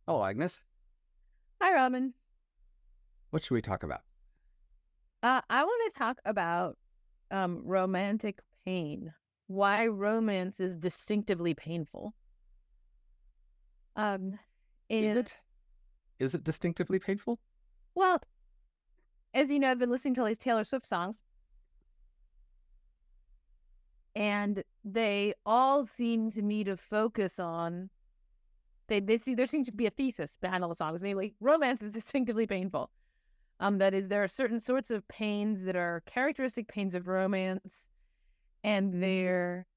Hello, Agnes. Hi, Robin. What should we talk about? I want to talk about romantic pain. Why romance is distinctively painful. Um, Is and it? Is it distinctively painful? well, as you know, I've been listening to all these Taylor Swift songs, and they all seem to me to focus on there seems to be a thesis behind all the songs, namely romance is distinctively painful. That is, there are certain sorts of pains that are characteristic pains of romance, and they're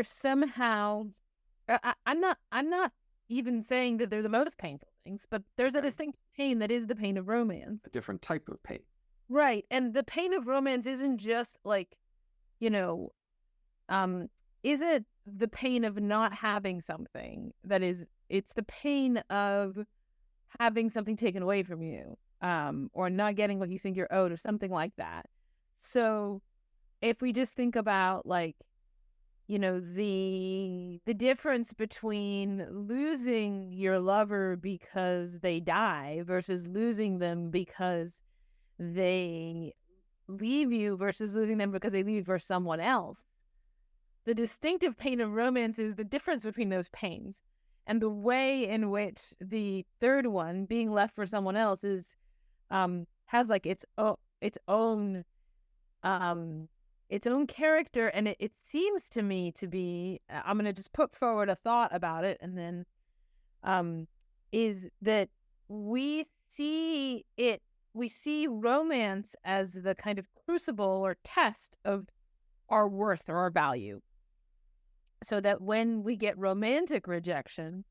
somehow I'm not even saying that they're the most painful things, but there's a Okay. distinct pain that is the pain of romance. A different type of pain. Right. And the pain of romance isn't just like, you know, um, isn't the pain of not having something. That is, it's the pain of having something taken away from you, or not getting what you think you're owed or something like that. So if we just think about like, the difference between losing your lover because they die versus losing them because they leave you versus losing them because they leave for someone else. The distinctive pain of romance is the difference between those pains. And the way in which the third one, being left for someone else, is has like um its own character, and it seems to me to be, I'm going to just put forward a thought about it, and then is that we see romance as the kind of crucible or test of our worth or our value, so that when we get romantic rejection,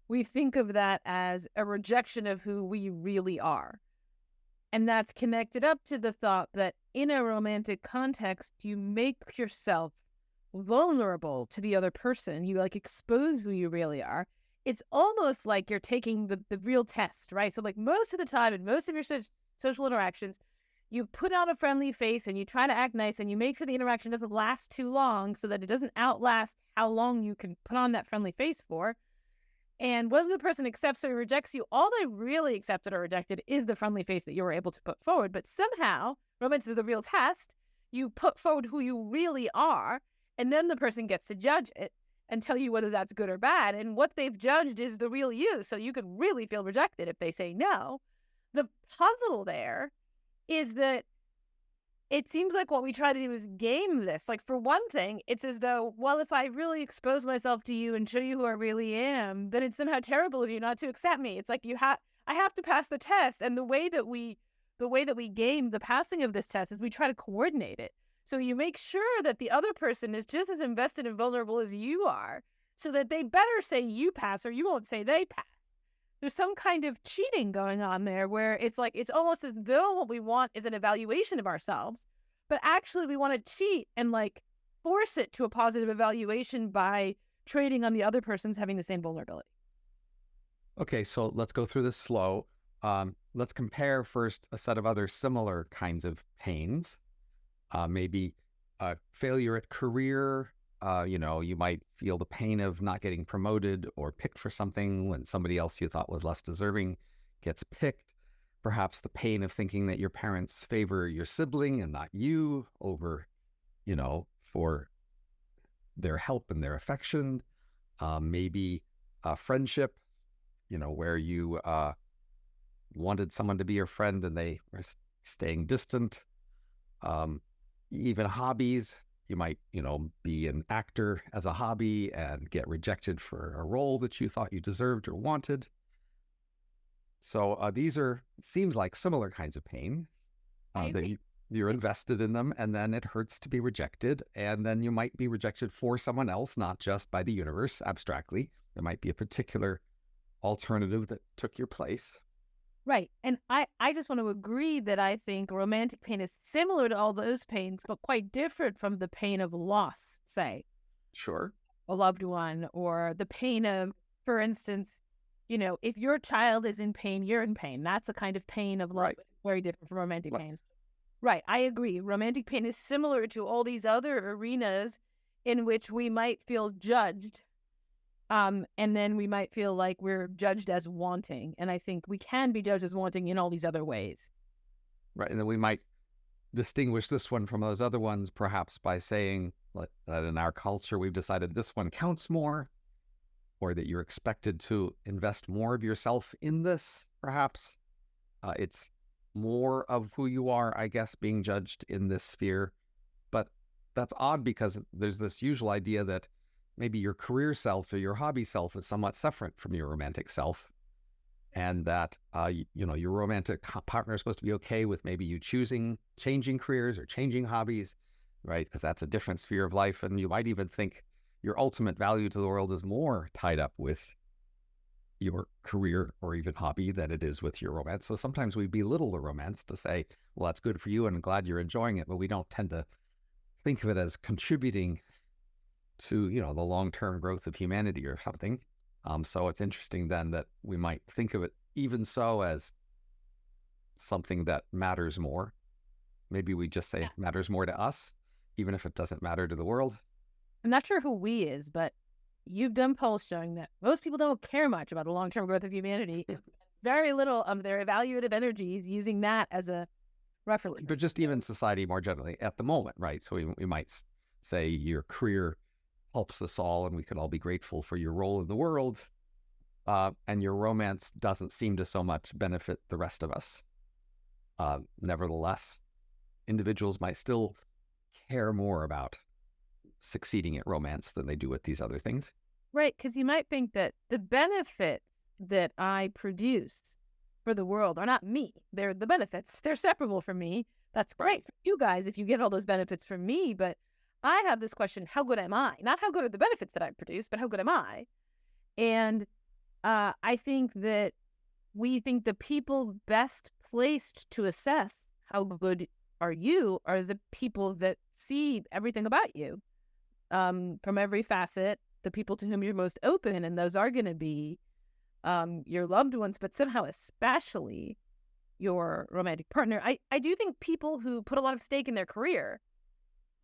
we think of that as a rejection of who we really are. And that's connected up to the thought that in a romantic context, you make yourself vulnerable to the other person. You like expose who you really are. It's almost like you're taking the real test, right? So like most of the time in most of your social interactions, you put on a friendly face and you try to act nice and you make sure the interaction doesn't last too long so that it doesn't outlast how long you can put on that friendly face for. And whether the person accepts or rejects you, all they really accepted or rejected is the friendly face that you were able to put forward. But somehow, romance is the real test. You put forward who you really are, and then the person gets to judge it and tell you whether that's good or bad. And what they've judged is the real you. So you could really feel rejected if they say no. The puzzle there is that it seems like what we try to do is game this. Like, for one thing, it's as though, well, if I really expose myself to you and show you who I really am, then it's somehow terrible of you not to accept me. It's like I have to pass the test. And the way that we game the passing of this test is we try to coordinate it. So you make sure that the other person is just as invested and vulnerable as you are, so that they better say you pass or you won't say they pass. There's some kind of cheating going on there where it's like, it's almost as though what we want is an evaluation of ourselves, but actually we want to cheat and like force it to a positive evaluation by trading on the other person's having the same vulnerability. Okay, so let's go through this slow. Let's compare first a set of other similar kinds of pains. Maybe failure at career. You might feel the pain of not getting promoted or picked for something when somebody else you thought was less deserving gets picked. Perhaps the pain of thinking that your parents favor your sibling and not you over, for their help and their affection. Maybe a friendship, where you wanted someone to be your friend and they were staying distant. Even hobbies. You might, be an actor as a hobby and get rejected for a role that you thought you deserved or wanted. So these seems like similar kinds of pain that you're invested in them, and then it hurts to be rejected. And then you might be rejected for someone else, not just by the universe abstractly. There might be a particular alternative that took your place. Right. And I just want to agree that I think romantic pain is similar to all those pains, but quite different from the pain of loss, say, Sure. a loved one, or the pain of, for instance, if your child is in pain, you're in pain. That's a kind of pain of love, Right. very different from romantic Right. pains. Right. I agree. Romantic pain is similar to all these other arenas in which we might feel judged And then we might feel like we're judged as wanting. And I think we can be judged as wanting in all these other ways. Right. And then we might distinguish this one from those other ones, perhaps by saying that in our culture, we've decided this one counts more, or that you're expected to invest more of yourself in this, perhaps. It's more of who you are, I guess, being judged in this sphere. But that's odd because there's this usual idea that maybe your career self or your hobby self is somewhat separate from your romantic self. And that, your romantic partner is supposed to be okay with maybe you changing careers or changing hobbies, right? Because that's a different sphere of life. And you might even think your ultimate value to the world is more tied up with your career or even hobby than it is with your romance. So sometimes we belittle the romance to say, well, that's good for you and I'm glad you're enjoying it, but we don't tend to think of it as contributing to, the long-term growth of humanity or something. So it's interesting then that we might think of it even so as something that matters more. Maybe we just say it matters more to us, even if it doesn't matter to the world. I'm not sure who we is, but you've done polls showing that most people don't care much about the long-term growth of humanity. Very little of their evaluative energies using that as a reference. But just even society more generally at the moment, right? So we might say your career helps us all and we could all be grateful for your role in the world. And your romance doesn't seem to so much benefit the rest of us. Nevertheless, individuals might still care more about succeeding at romance than they do with these other things. Right, because you might think that the benefits that I produce for the world are not me. They're the benefits. They're separable from me. That's great for you guys if you get all those benefits from me. But I have this question, how good am I? Not how good are the benefits that I produce, but how good am I? And I think that we think the people best placed to assess how good are you are the people that see everything about you from every facet, the people to whom you're most open, and those are going to be your loved ones, but somehow especially your romantic partner. I do think people who put a lot of stake in their career,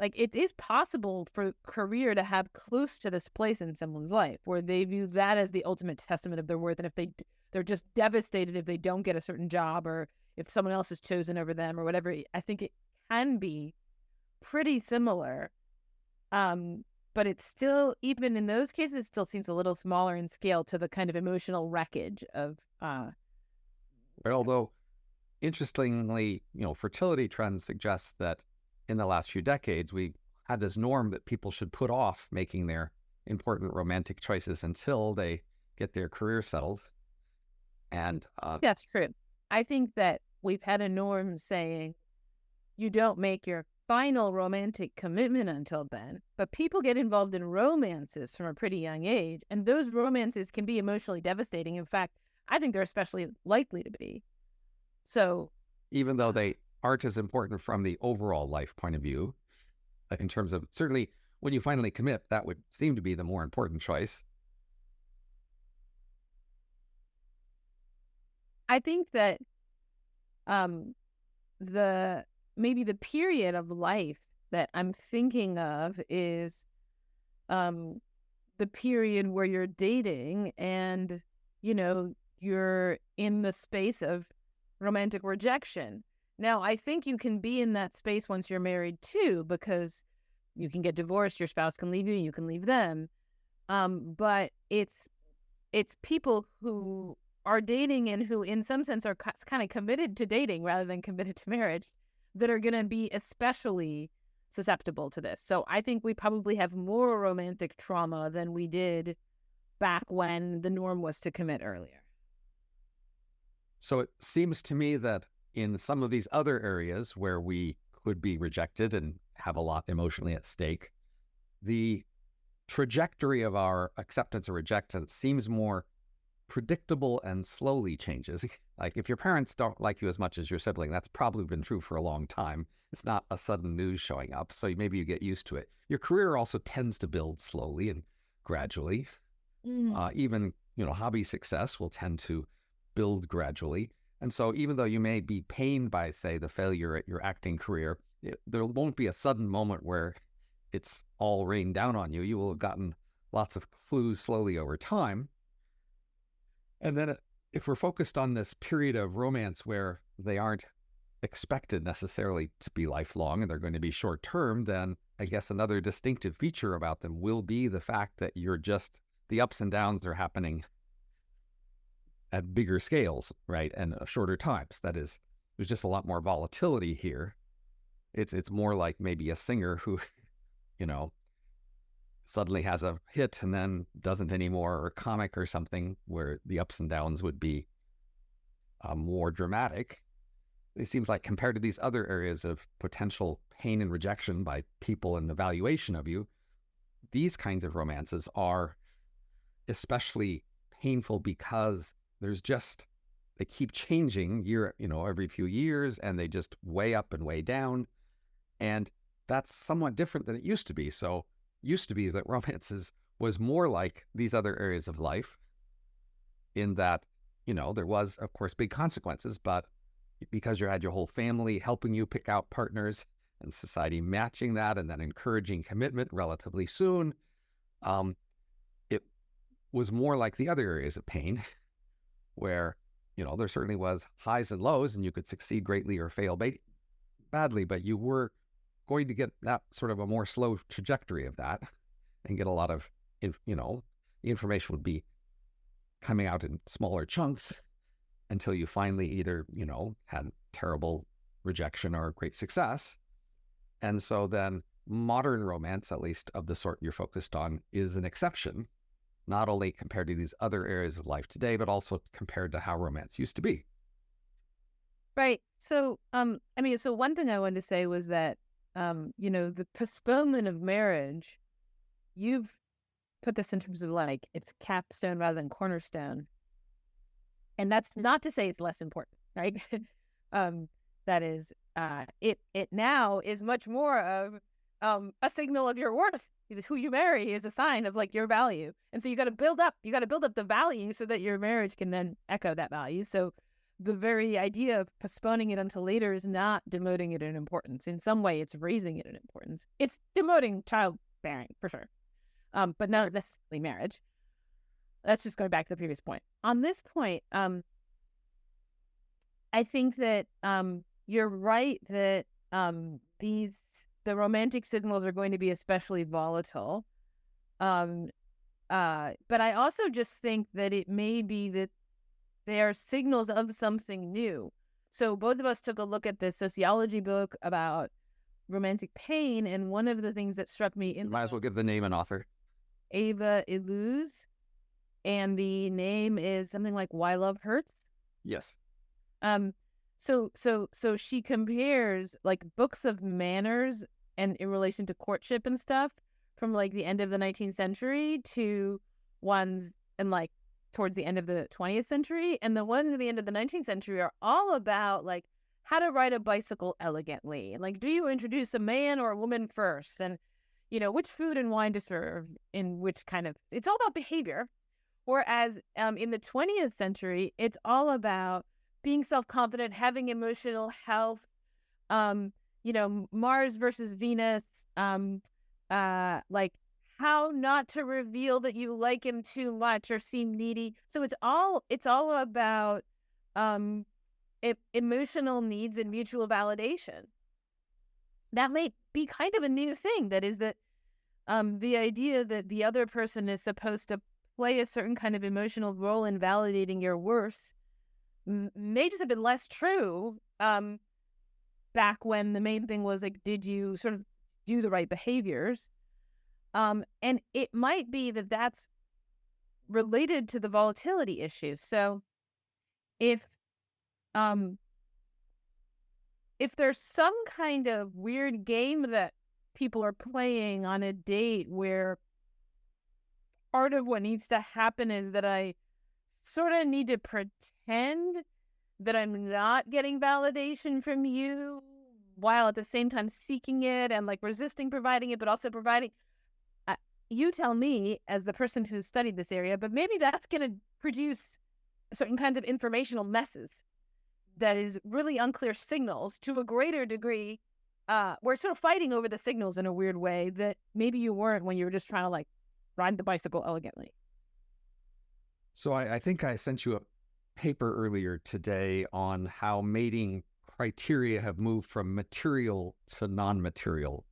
like it is possible for career to have close to this place in someone's life where they view that as the ultimate testament of their worth. And if they're just devastated if they don't get a certain job or if someone else is chosen over them or whatever, I think it can be pretty similar. But it's still, even in those cases, it still seems a little smaller in scale to the kind of emotional wreckage of. Although, interestingly, fertility trends suggest that in the last few decades, we had this norm that people should put off making their important romantic choices until they get their career settled. And that's true. I think that we've had a norm saying you don't make your final romantic commitment until then, but people get involved in romances from a pretty young age, and those romances can be emotionally devastating. In fact, I think they're especially likely to be. So even though they aren't as important from the overall life point of view, in terms of certainly when you finally commit, that would seem to be the more important choice. I think that maybe the period of life that I'm thinking of is the period where you're dating and, you're in the space of romantic rejection. Now, I think you can be in that space once you're married too, because you can get divorced, your spouse can leave you, you can leave them. But it's people who are dating and who in some sense are kind of committed to dating rather than committed to marriage that are going to be especially susceptible to this. So I think we probably have more romantic trauma than we did back when the norm was to commit earlier. So it seems to me that in some of these other areas where we could be rejected and have a lot emotionally at stake, the trajectory of our acceptance or rejection seems more predictable and slowly changes. Like if your parents don't like you as much as your sibling, that's probably been true for a long time. It's not a sudden news showing up. So maybe you get used to it. Your career also tends to build slowly and gradually. Even, hobby success will tend to build gradually. And so even though you may be pained by, say, the failure at your acting career, there won't be a sudden moment where it's all rained down on you. You will have gotten lots of clues slowly over time. And then if we're focused on this period of romance where they aren't expected necessarily to be lifelong and they're going to be short term, then I guess another distinctive feature about them will be the fact that the ups and downs are happening at bigger scales, right? And shorter times. That is, there's just a lot more volatility here. It's more like maybe a singer who, you know, suddenly has a hit and then doesn't anymore, or a comic or something where the ups and downs would be more dramatic. It seems like compared to these other areas of potential pain and rejection by people and evaluation of you, these kinds of romances are especially painful because they keep changing every few years, and they just way up and way down. And that's somewhat different than it used to be. So used to be that romances was more like these other areas of life in that, there was, of course, big consequences, but because you had your whole family helping you pick out partners and society matching that and then encouraging commitment relatively soon, it was more like the other areas of pain where, there certainly was highs and lows and you could succeed greatly or fail badly, but you were going to get that sort of a more slow trajectory of that and get a lot of, the information would be coming out in smaller chunks until you finally either, had terrible rejection or great success. And so then modern romance, at least of the sort you're focused on, is an exception, not only compared to these other areas of life today, but also compared to how romance used to be. Right. So, so one thing I wanted to say was that, the postponement of marriage, you've put this in terms of like it's capstone rather than cornerstone. And that's not to say it's less important, right? That is, it now is much more of a signal of your worth. Who you marry is a sign of like your value. And so you got to build up the value so that your marriage can then echo that value. So the very idea of postponing it until later is not demoting it in importance. In some way, it's raising it in importance. It's demoting childbearing for sure, but not necessarily marriage. That's just going back to the previous point. On this point, I think that you're right that the romantic signals are going to be especially volatile. But I also just think that it may be that they are signals of something new. So both of us took a look at the sociology book about romantic pain, and one of the things that struck me Might as well give the name and author. Ava Illouz, and the name is something like Why Love Hurts. Yes. So she compares like books of manners and in relation to courtship and stuff from like the end of the 19th century to ones and like towards the end of the 20th century. And the ones at the end of the 19th century are all about like how to ride a bicycle elegantly. And like, do you introduce a man or a woman first? And, which food and wine to serve in which kind of, it's all about behavior. Whereas in the 20th century, it's all about being self-confident, having emotional health, Mars versus Venus, like how not to reveal that you like him too much or seem needy. So it's all about emotional needs and mutual validation. That may be kind of a new thing. That is that the idea that the other person is supposed to play a certain kind of emotional role in validating your worth may just have been less true back when the main thing was like, did you sort of do the right behaviors? And it might be that that's related to the volatility issue. So if there's some kind of weird game that people are playing on a date where part of what needs to happen is that I sort of need to pretend that I'm not getting validation from you while at the same time seeking it and like resisting providing it, but also providing. You tell me as the person who's studied this area, but maybe that's going to produce certain kinds of informational messes that is really unclear signals to a greater degree. We're sort of fighting over the signals in a weird way that maybe you weren't when you were just trying to like ride the bicycle elegantly. So I think I sent you a paper earlier today on how mating criteria have moved from material to non-material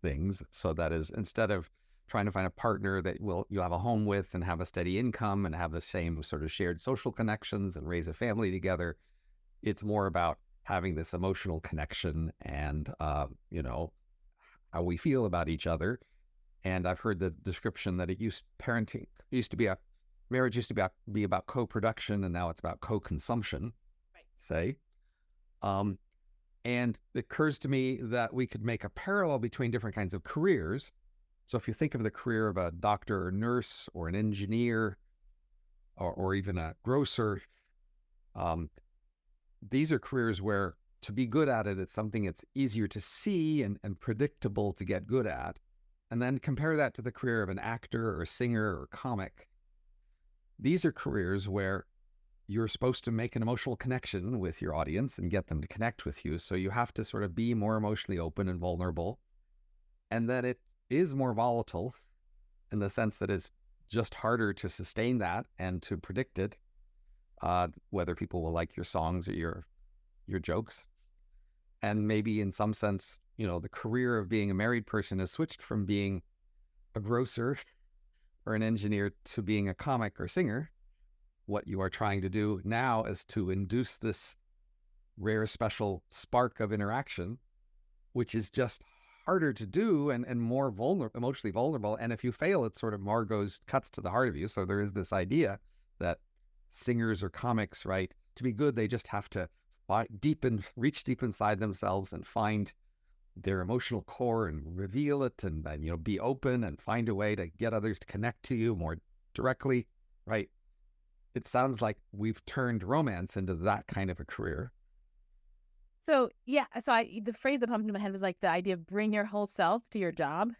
things. So that is, instead of trying to find a partner that you'll have a home with and have a steady income and have the same sort of shared social connections and raise a family together, it's more about having this emotional connection and how we feel about each other. And I've heard the description that marriage used to be about co-production, and now it's about co-consumption, say. And it occurs to me that we could make a parallel between different kinds of careers. So if you think of the career of a doctor or nurse or an engineer or even a grocer, these are careers where to be good at it, it's something it's easier to see and predictable to get good at. And then compare that to the career of an actor or a singer or comic. These are careers where you're supposed to make an emotional connection with your audience and get them to connect with you. So you have to sort of be more emotionally open and vulnerable. And then it is more volatile in the sense that it's just harder to sustain that and to predict it, whether people will like your songs or your jokes. And maybe in some sense, the career of being a married person has switched from being a grocer or an engineer to being a comic or singer. What you are trying to do now is to induce this rare, special spark of interaction, which is just harder to do and more emotionally vulnerable. And if you fail, it sort of cuts to the heart of you. So there is this idea that singers or comics, right, to be good, they just have to reach deep inside themselves and find their emotional core and reveal it and be open and find a way to get others to connect to you more directly, right? It sounds like we've turned romance into that kind of a career. So yeah, the phrase that popped into my head was like the idea of bring your whole self to your job,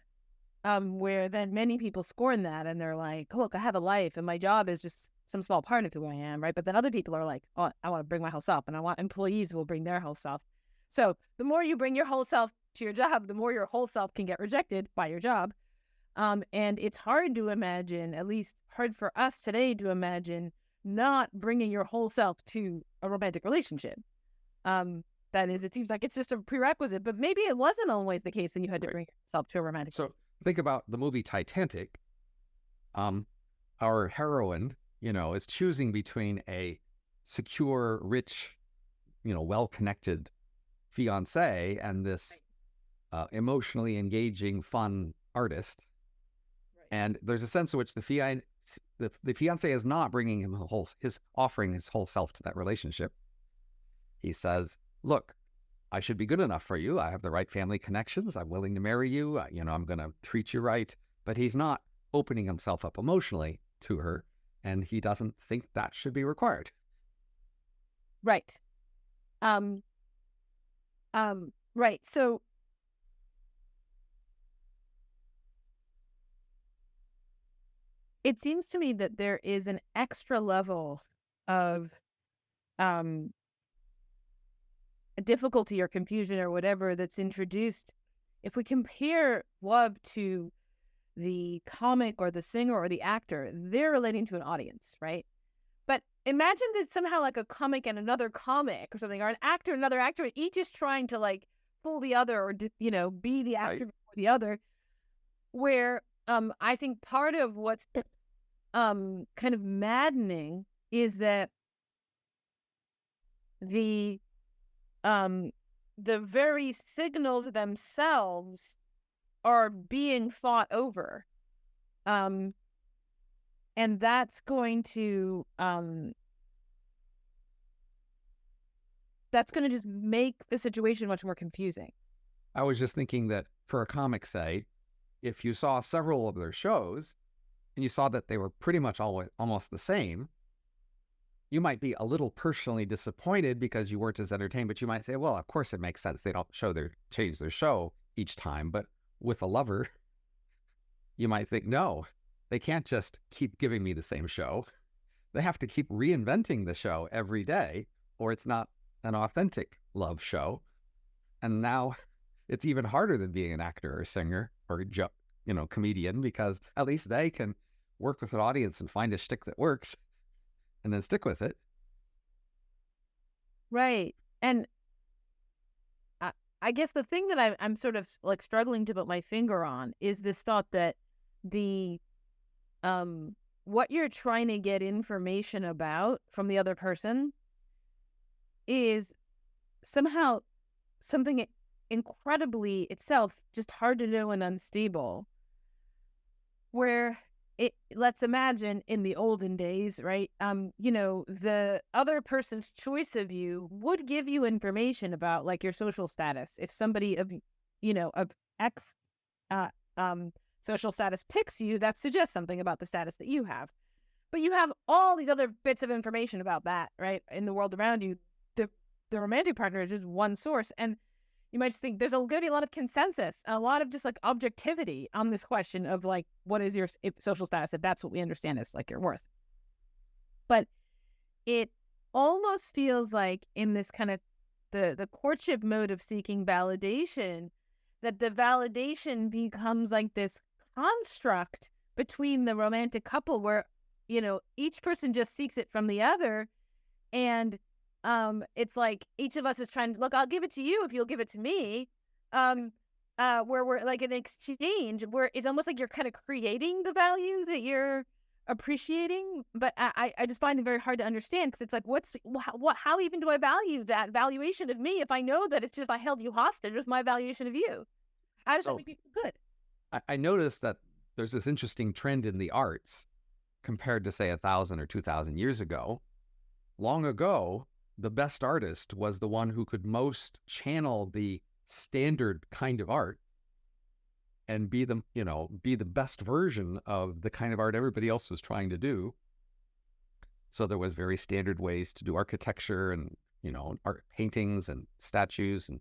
where then many people scorn that and they're like, look, I have a life and my job is just some small part of who I am, right? But then other people are like, oh, I want to bring my whole self, and I want employees who will bring their whole self. So the more you bring your whole self to your job, the more your whole self can get rejected by your job. And it's hard to imagine, at least hard for us today to imagine, not bringing your whole self to a romantic relationship. That is, it seems like it's just a prerequisite, but maybe it wasn't always the case that you had to bring yourself to a romantic relationship. So think about the movie Titanic. Our heroine, is choosing between a secure, rich, well-connected fiance and this emotionally engaging, fun artist. Right. And there's a sense in which the fiance is not bringing him offering his whole self to that relationship. He says, look, I should be good enough for you. I have the right family connections. I'm willing to marry you. I'm going to treat you right. But he's not opening himself up emotionally to her, and he doesn't think that should be required. Right. Right. So it seems to me that there is an extra level of difficulty or confusion or whatever that's introduced if we compare love to the comic or the singer or the actor. They're relating to an audience, right? But imagine that somehow like a comic and another comic or something, or an actor and another actor, and each is trying to like fool the other or be the actor before the other, where I think part of what's kind of maddening is that the very signals themselves are being fought over, and that's going to just make the situation much more confusing. I was just thinking that for a comic, say, if you saw several of their shows and you saw that they were pretty much almost the same, you might be a little personally disappointed because you weren't as entertained, but you might say, well, of course it makes sense. They don't change their show each time. But with a lover, you might think, no, they can't just keep giving me the same show. They have to keep reinventing the show every day, or it's not an authentic love show. And now it's even harder than being an actor or a singer or comedian, because at least they can work with an audience and find a shtick that works and then stick with it. Right. And I guess the thing that I'm sort of like struggling to put my finger on is this thought that the what you're trying to get information about from the other person is somehow something incredibly itself just hard to know and unstable, where let's imagine in the olden days, right? The other person's choice of you would give you information about like your social status. If somebody of X social status picks you, that suggests something about the status that you have. But you have all these other bits of information about that, right? In the world around you, the romantic partner is just one source. And you might just think there's going to be a lot of consensus, a lot of just like objectivity on this question of like, what is your social status? If that's what we understand as like your worth. But it almost feels like in this kind of the courtship mode of seeking validation, that the validation becomes like this construct between the romantic couple where, each person just seeks it from the other. And it's like each of us is trying to look, I'll give it to you if you'll give it to me. Where we're like an exchange where it's almost like you're kind of creating the value that you're appreciating. But I just find it very hard to understand, because it's like, how even do I value that valuation of me if I know that it's just I held you hostage with my valuation of you? How does that make me feel good? I noticed that there's this interesting trend in the arts compared to, say, 1,000 or 2,000 years ago. Long ago, the best artist was the one who could most channel the standard kind of art and be the best version of the kind of art everybody else was trying to do. So there was very standard ways to do architecture and, art paintings and statues and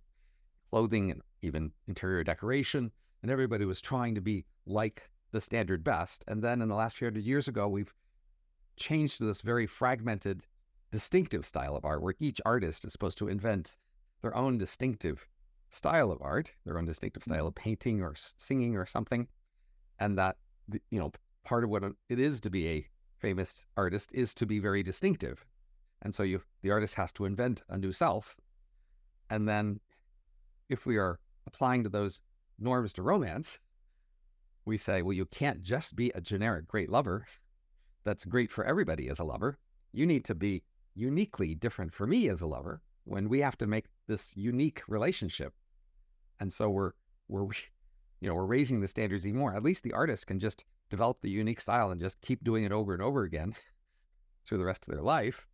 clothing and even interior decoration. And everybody was trying to be like the standard best. And then in the last few hundred years ago, we've changed to this very fragmented, distinctive style of art, where each artist is supposed to invent their own distinctive style of art, their own distinctive style of painting or singing or something. And that, part of what it is to be a famous artist is to be very distinctive. And so the artist has to invent a new self. And then if we are applying to those norms to romance, we say, well, you can't just be a generic great lover that's great for everybody as a lover. You need to be uniquely different for me as a lover, when we have to make this unique relationship. And so we're raising the standards even more. At least the artist can just develop the unique style and just keep doing it over and over again through the rest of their life.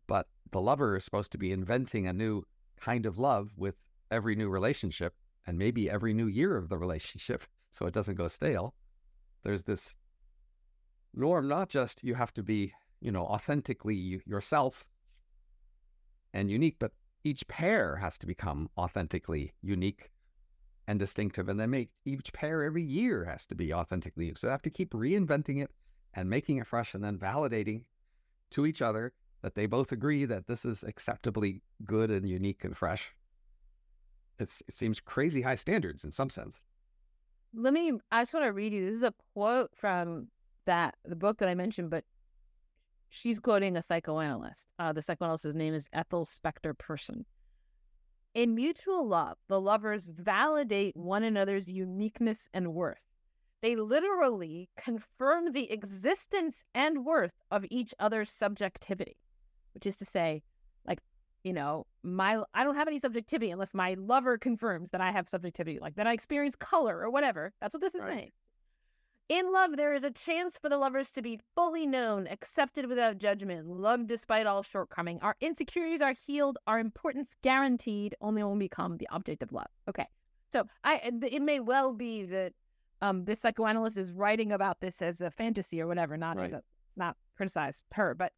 But the lover is supposed to be inventing a new kind of love with every new relationship, and maybe every new year of the relationship, so it doesn't go stale. There's this norm, not just you have to be, authentically yourself and unique, but each pair has to become authentically unique and distinctive, and then each pair every year has to be authentically unique. So they have to keep reinventing it and making it fresh, and then validating to each other that they both agree that this is acceptably good and unique and fresh. It seems crazy high standards in some sense. I just want to read you. This is a quote from the book that I mentioned, but she's quoting a psychoanalyst. The psychoanalyst's name is Ethel Spector Person. In mutual love, the lovers validate one another's uniqueness and worth. They literally confirm the existence and worth of each other's subjectivity, which is to say, like, I don't have any subjectivity unless my lover confirms that I have subjectivity, like that I experience color or whatever. That's what this is saying. In love, there is a chance for the lovers to be fully known, accepted without judgment, loved despite all shortcoming. Our insecurities are healed, our importance guaranteed, only when we become the object of love. Okay, so it may well be that this psychoanalyst is writing about this as a fantasy or whatever, not criticize her, but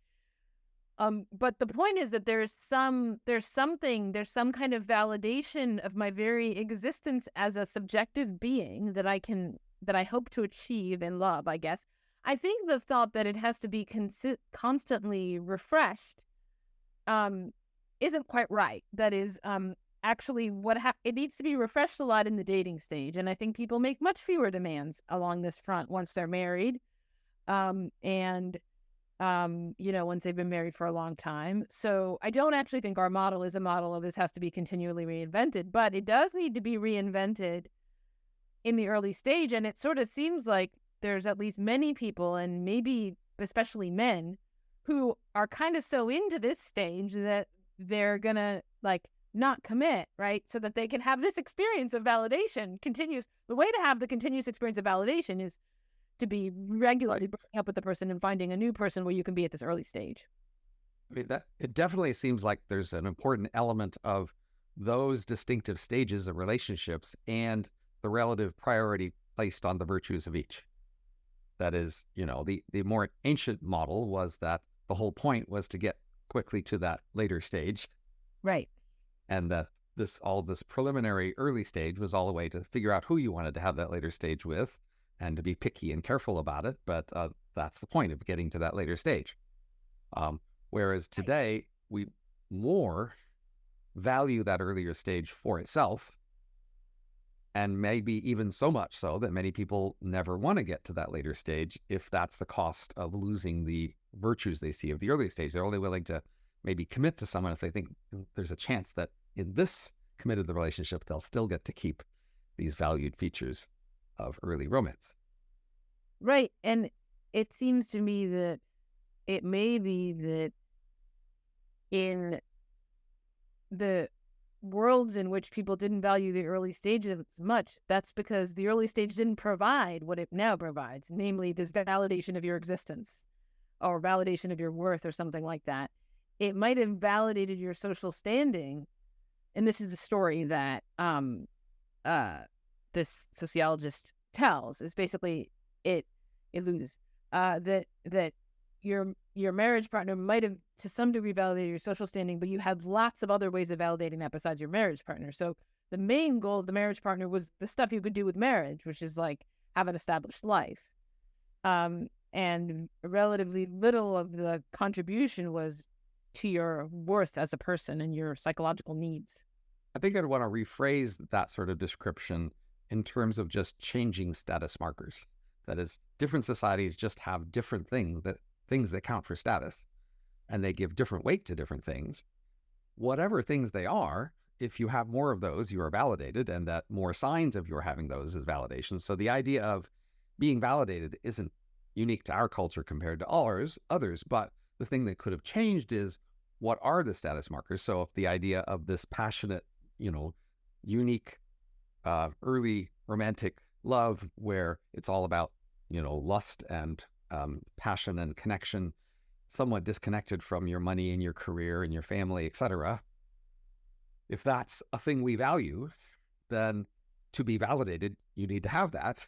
the point is that there's some kind of validation of my very existence as a subjective being that I hope to achieve in love, I guess. I think the thought that it has to be constantly refreshed isn't quite right. That is, actually it needs to be refreshed a lot in the dating stage. And I think people make much fewer demands along this front once they're married. Once they've been married for a long time. So I don't actually think our model is a model of this has to be continually reinvented, but it does need to be reinvented in the early stage. And it sort of seems like there's at least many people, and maybe especially men, who are kind of so into this stage that they're going to not commit, right? So that they can have this experience of validation continues. The way to have the continuous experience of validation is to be regularly breaking up with the person and finding a new person where you can be at this early stage. I mean, that it definitely seems like there's an important element of those distinctive stages of relationships and the relative priority placed on the virtues of each. That is, the more ancient model was that the whole point was to get quickly to that later stage. Right. And that this preliminary early stage was all a way to figure out who you wanted to have that later stage with, and to be picky and careful about it. But that's the point of getting to that later stage. Whereas today, we more value that earlier stage for itself, and maybe even so much so that many people never want to get to that later stage if that's the cost of losing the virtues they see of the early stage. They're only willing to maybe commit to someone if they think there's a chance that in this committed the relationship, they'll still get to keep these valued features of early romance. Right. And it seems to me that it may be that in the worlds in which people didn't value the early stages as much, that's because the early stage didn't provide what it now provides, namely this validation of your existence or validation of your worth or something like that. It might have validated your social standing. And this is the story that this sociologist tells, is basically it alludes that your marriage partner might have to some degree validated your social standing, but you had lots of other ways of validating that besides your marriage partner. So the main goal of the marriage partner was the stuff you could do with marriage, which is like have an established life. And relatively little of the contribution was to your worth as a person and your psychological needs. I think I'd want to rephrase that sort of description in terms of just changing status markers. That is, different societies just have different things that count for status, and they give different weight to different things. Whatever things they are, if you have more of those, you are validated, and that more signs of your having those is validation. So the idea of being validated isn't unique to our culture compared to others, but the thing that could have changed is what are the status markers? So if the idea of this passionate, unique, early romantic love where it's all about, lust and passion and connection, somewhat disconnected from your money and your career and your family, etc. If that's a thing we value, then to be validated, you need to have that.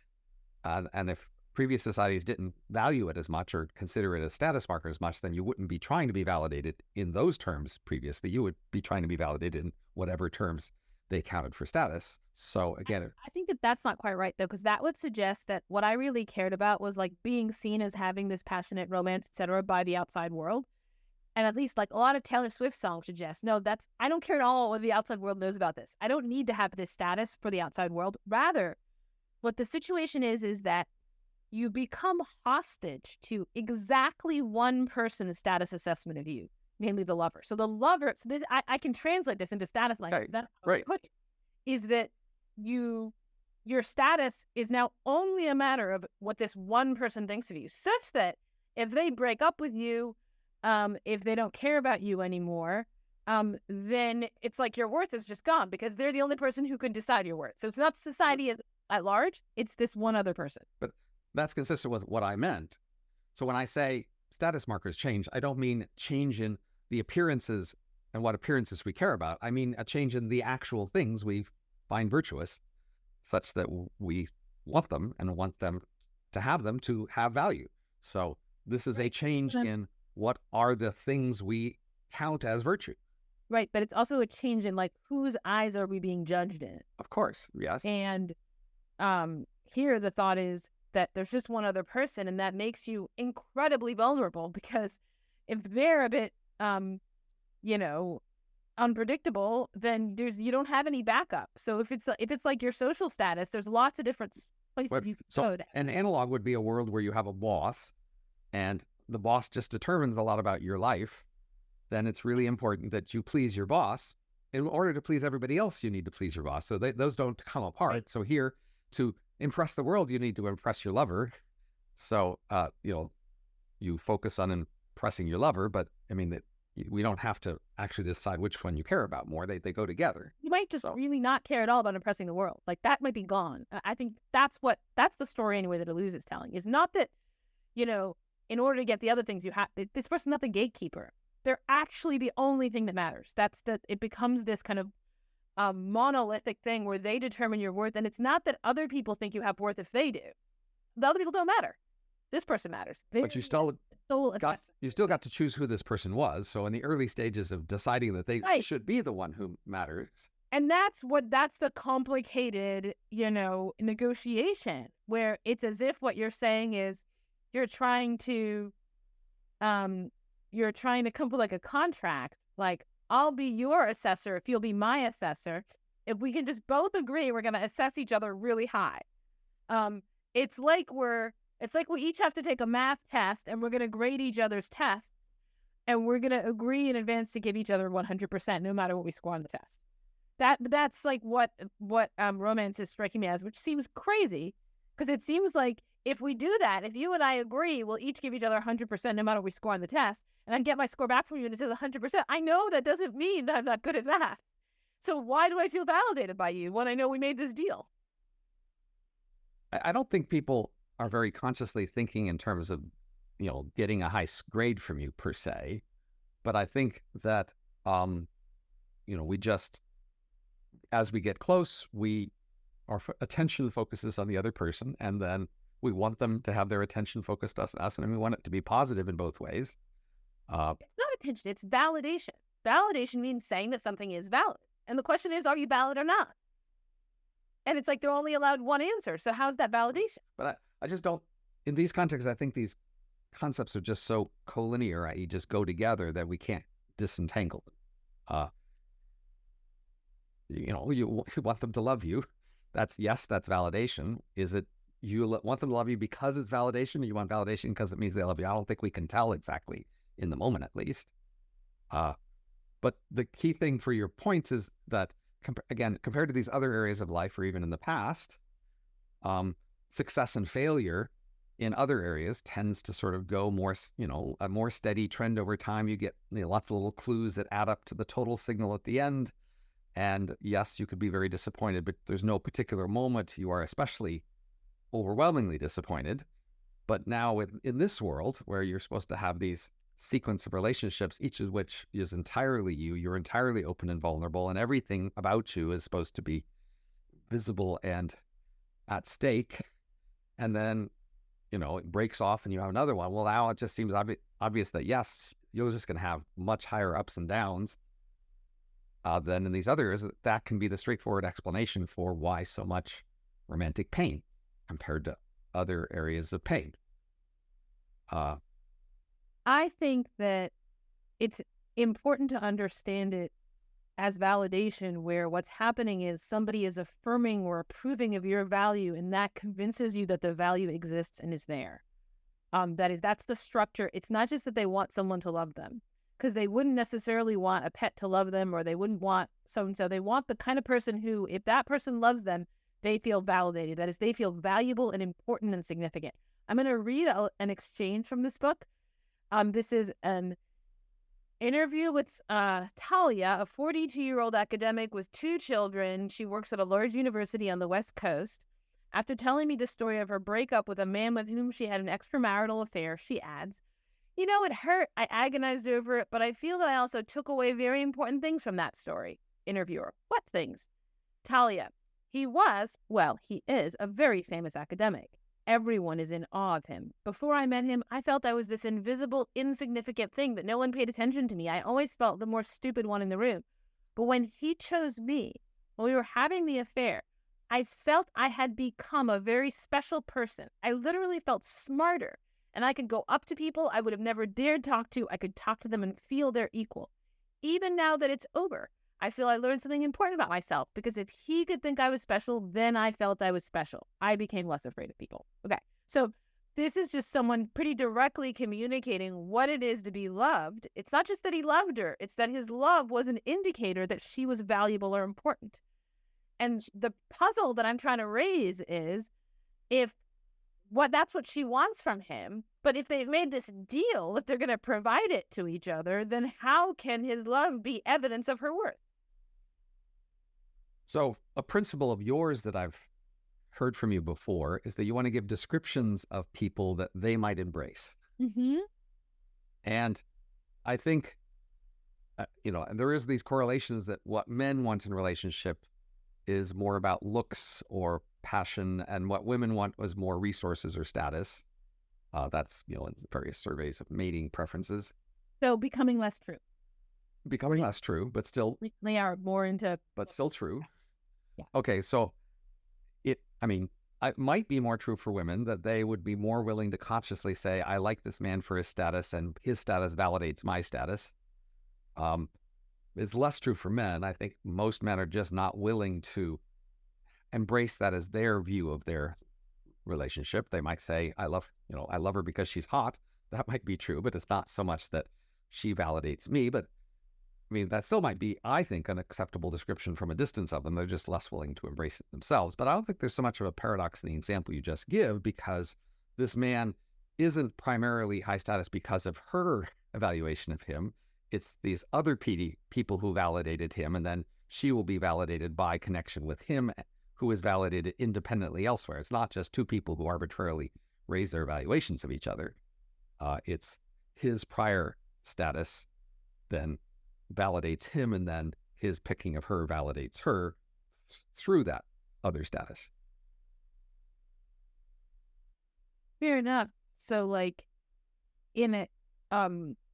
And if previous societies didn't value it as much or consider it a status marker as much, then you wouldn't be trying to be validated in those terms previously. You would be trying to be validated in whatever terms they counted for status. So again, I think that that's not quite right, though, because that would suggest that what I really cared about was like being seen as having this passionate romance, etc., by the outside world. And at least like a lot of Taylor Swift songs suggest, no, I don't care at all what the outside world knows about this. I don't need to have this status for the outside world. Rather, what the situation is that you become hostage to exactly one person's status assessment of you, namely the lover. So the lover, so this, I can translate this into status language. Okay, right. Is that your status is now only a matter of what this one person thinks of you, such that if they break up with you, if they don't care about you anymore, then it's like your worth is just gone because they're the only person who can decide your worth. So it's not society at large, it's this one other person. But that's consistent with what I meant. So when I say status markers change, I don't mean change in the appearances and what appearances we care about. I mean a change in the actual things we find virtuous, such that we want them and want them to have value. So this is a change in what are the things we count as virtue. Right, but it's also a change in like whose eyes are we being judged in? Of course, yes. And here the thought is that there's just one other person, and that makes you incredibly vulnerable because if they're a bit, unpredictable, then you don't have any backup. So if it's like your social status, there's lots of different places you can go. An analog would be a world where you have a boss, and the boss just determines a lot about your life. Then it's really important that you please your boss. In order to please everybody else, you need to please your boss. So those don't come apart. Right. So here, to impress the world, you need to impress your lover. So, you focus on impressing your lover, but I mean, we don't have to actually decide which one you care about more. They go together. You might just really not care at all about impressing the world. Like, that might be gone. I think that's the story anyway that Deleuze is telling. Is not that, in order to get the other things you have, this person's not the gatekeeper. They're actually the only thing that matters. It becomes this kind of monolithic thing where they determine your worth. And it's not that other people think you have worth if they do. The other people don't matter. This person matters. But you still got to choose who this person was. So in the early stages of deciding that they should be the one who matters. And that's the complicated, negotiation, where it's as if what you're saying is you're trying to come up with like a contract, like, I'll be your assessor if you'll be my assessor. If we can just both agree we're going to assess each other really high. It's like we each have to take a math test and we're going to grade each other's tests, and we're going to agree in advance to give each other 100% no matter what we score on the test. That's like what romance is striking me as, which seems crazy, because it seems like if we do that, if you and I agree, we'll each give each other 100% no matter what we score on the test, and I get my score back from you and it says 100%. I know that doesn't mean that I'm not good at math. So why do I feel validated by you when I know we made this deal? I don't think people are very consciously thinking in terms of, getting a high grade from you per se. But I think that, we just, as we get close, our attention focuses on the other person, and then we want them to have their attention focused on us, and we want it to be positive in both ways. It's not attention, it's validation. Validation means saying that something is valid. And the question is, are you valid or not? And it's like they're only allowed one answer. So how's that validation? But I just don't, in these contexts, I think these concepts are just so collinear, i.e. just go together, that we can't disentangle them. You want them to love you. That's validation. Is it you want them to love you because it's validation, or you want validation because it means they love you? I don't think we can tell exactly in the moment, at least. But the key thing for your points is that, compared to these other areas of life, or even in the past, success and failure in other areas tends to sort of go more, a more steady trend over time. You get lots of little clues that add up to the total signal at the end. And yes, you could be very disappointed, but there's no particular moment you are especially overwhelmingly disappointed. But now in this world, where you're supposed to have these sequence of relationships, each of which is entirely you're entirely open and vulnerable, and everything about you is supposed to be visible and at stake. And then, it breaks off and you have another one. Well, now it just seems obvious that yes, you're just going to have much higher ups and downs than in these other areas. That can be the straightforward explanation for why so much romantic pain compared to other areas of pain. I think that it's important to understand it as validation, where what's happening is somebody is affirming or approving of your value, and that convinces you that the value exists and is there. That's the structure. It's not just that they want someone to love them, because they wouldn't necessarily want a pet to love them, or they wouldn't want so-and-so. They want the kind of person who, if that person loves them, they feel validated. That is, they feel valuable and important and significant. I'm going to read an exchange from this book. This is an interview with Talia, a 42-year-old academic with 2 children. She works at a large university on the West Coast. After telling me the story of her breakup with a man with whom she had an extramarital affair, she adds, it hurt. I agonized over it, but I feel that I also took away very important things from that story. Interviewer: what things? Talia: he is a very famous academic. Everyone is in awe of him. Before I met him, I felt I was this invisible, insignificant thing that no one paid attention to me. I always felt the more stupid one in the room. But when he chose me, when we were having the affair, I felt I had become a very special person. I literally felt smarter, and I could go up to people I would have never dared talk to. I could talk to them and feel their equal. even now that it's over, I feel I learned something important about myself, because if he could think I was special, then I felt I was special. I became less afraid of people. Okay. So this is just someone pretty directly communicating what it is to be loved. It's not just that he loved her. It's that his love was an indicator that she was valuable or important. And the puzzle that I'm trying to raise is, if that's what she wants from him, but if they've made this deal, if they're going to provide it to each other, then how can his love be evidence of her worth? So a principle of yours that I've heard from you before is that you want to give descriptions of people that they might embrace. Mm-hmm. And I think, there is these correlations that what men want in relationship is more about looks or passion, and what women want was more resources or status. That's, in various surveys of mating preferences. So becoming less true. Becoming less true, but still. They are more into. But still true. Yeah. Okay, so it might be more true for women that they would be more willing to consciously say, I like this man for his status, and his status validates my status. It's less true for men. I think most men are just not willing to embrace that as their view of their relationship. They might say, I love her because she's hot. That might be true, but it's not so much that she validates me. But that still might be, I think, an acceptable description from a distance of them. They're just less willing to embrace it themselves. But I don't think there's so much of a paradox in the example you just give, because this man isn't primarily high status because of her evaluation of him. It's these other people who validated him, and then she will be validated by connection with him, who is validated independently elsewhere. It's not just two people who arbitrarily raise their evaluations of each other. It's his prior status then validates him, and then his picking of her validates her through that other status. Fair enough. So,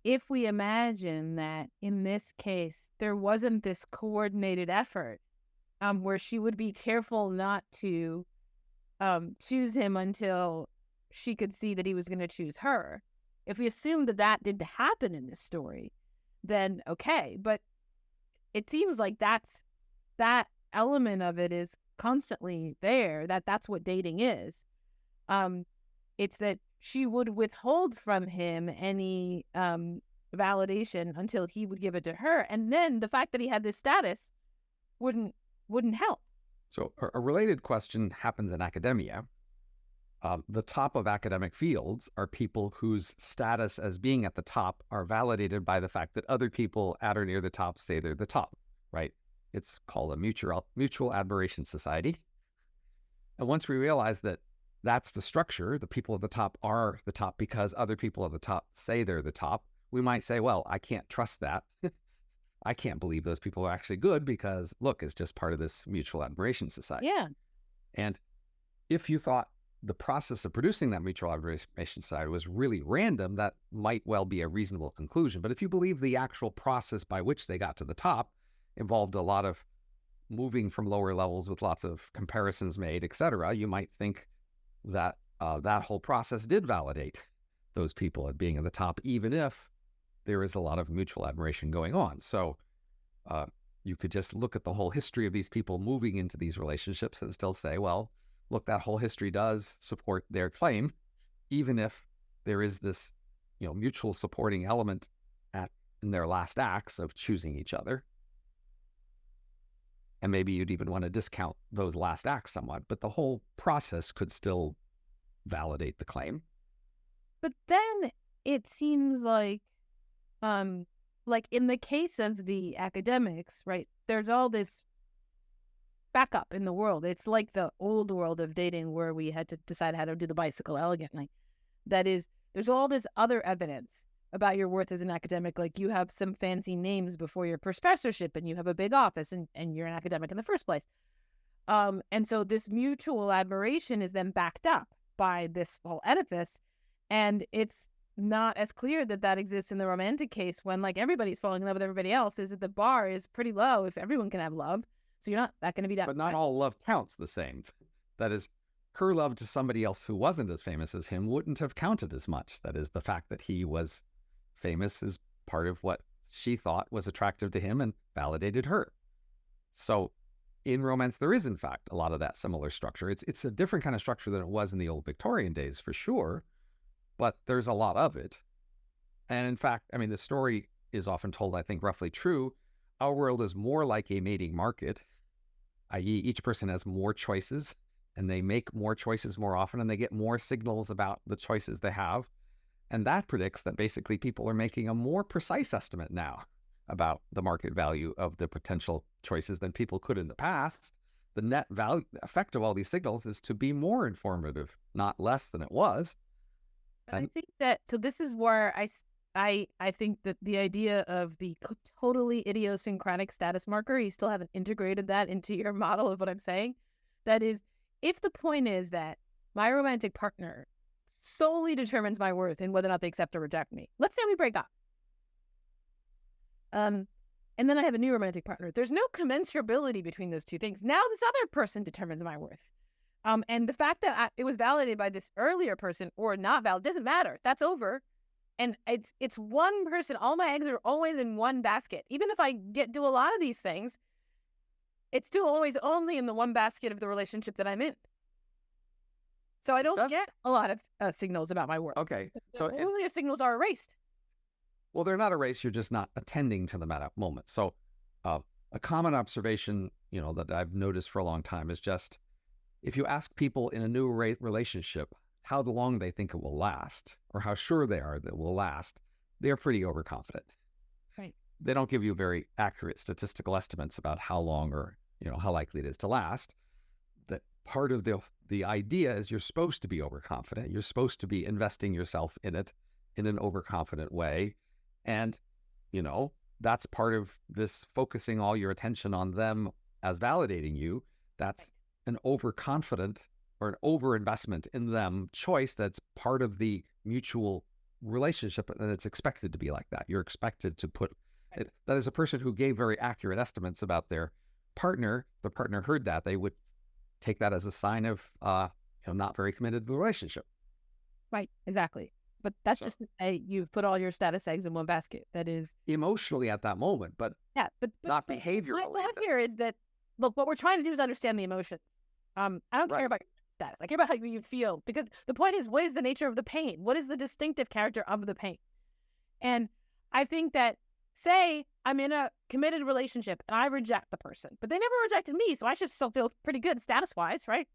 if we imagine that in this case there wasn't this coordinated effort, where she would be careful not to choose him until she could see that he was going to choose her. If we assume that didn't happen in this story, then okay. But it seems like that element of it is constantly there, that's what dating is. It's that she would withhold from him any validation until he would give it to her. And then the fact that he had this status wouldn't help. So a related question happens in academia. The top of academic fields are people whose status as being at the top are validated by the fact that other people at or near the top say they're the top, right? It's called a mutual admiration society. And once we realize that that's the structure, the people at the top are the top because other people at the top say they're the top, we might say, well, I can't trust that. I can't believe those people are actually good because, look, it's just part of this mutual admiration society. Yeah. And if you thought the process of producing that mutual admiration society was really random, that might well be a reasonable conclusion. But if you believe the actual process by which they got to the top involved a lot of moving from lower levels with lots of comparisons made, etc., you might think that that whole process did validate those people at being at the top, even if there is a lot of mutual admiration going on. So you could just look at the whole history of these people moving into these relationships and still say, well, look, that whole history does support their claim, even if there is this, mutual supporting element in their last acts of choosing each other. And maybe you'd even want to discount those last acts somewhat, but the whole process could still validate the claim. But then it seems like in the case of the academics, right, there's all this backup in the world. It's like the old world of dating where we had to decide how to do the bicycle elegantly. That is, there's all this other evidence about your worth as an academic. Like you have some fancy names before your professorship and you have a big office and you're an academic in the first place. And so this mutual admiration is then backed up by this whole edifice. And it's not as clear that exists in the romantic case when everybody's falling in love with everybody else, is that the bar is pretty low if everyone can have love. So you're not that going to be that. But not all love counts the same. That is, her love to somebody else who wasn't as famous as him wouldn't have counted as much. That is, the fact that he was famous is part of what she thought was attractive to him and validated her. So in romance, there is, in fact, a lot of that similar structure. It's a different kind of structure than it was in the old Victorian days, for sure, but there's a lot of it. And in fact, I mean, the story is often told, I think, roughly true. Our world is more like a mating market, i.e., each person has more choices, and they make more choices more often, and they get more signals about the choices they have. And that predicts that basically people are making a more precise estimate now about the market value of the potential choices than people could in the past. The net value effect of all these signals is to be more informative, not less than it was. And I think that, so this is where I think that the idea of the totally idiosyncratic status marker, you still haven't integrated that into your model of what I'm saying. That is, if the point is that my romantic partner solely determines my worth in whether or not they accept or reject me. Let's say we break up. And then I have a new romantic partner. There's no commensurability between those two things. Now this other person determines my worth. And the fact that it was validated by this earlier person or not valid doesn't matter. That's over. And it's one person. All my eggs are always in one basket. Even if I do a lot of these things, it's still always only in the one basket of the relationship that I'm in. So I don't get a lot of signals about my worth. Okay. So earlier signals are erased. Well, they're not erased. You're just not attending to them at a moment. So a common observation, that I've noticed for a long time is just, if you ask people in a new relationship how long they think it will last or how sure they are that it will last, they're pretty overconfident. Right. They don't give you very accurate statistical estimates about how long or, how likely it is to last. That part of the idea is you're supposed to be overconfident. You're supposed to be investing yourself in it in an overconfident way. And, that's part of this focusing all your attention on them as validating you. That's an overconfident or an overinvestment in them choice that's part of the mutual relationship, and it's expected to be like that. You're expected to put it. That is, a person who gave very accurate estimates about their partner, the partner heard that, they would take that as a sign of not very committed to the relationship. Right, exactly. But that's just to say you've put all your status eggs in one basket. That is emotionally at that moment, but but not behaviorally. My thought here is that, look, what we're trying to do is understand the emotions. I don't care about your status. I care about how you feel, because the point is, what is the nature of the pain? What is the distinctive character of the pain? And I think that, say I'm in a committed relationship and I reject the person, but they never rejected me, so I should still feel pretty good status-wise, right?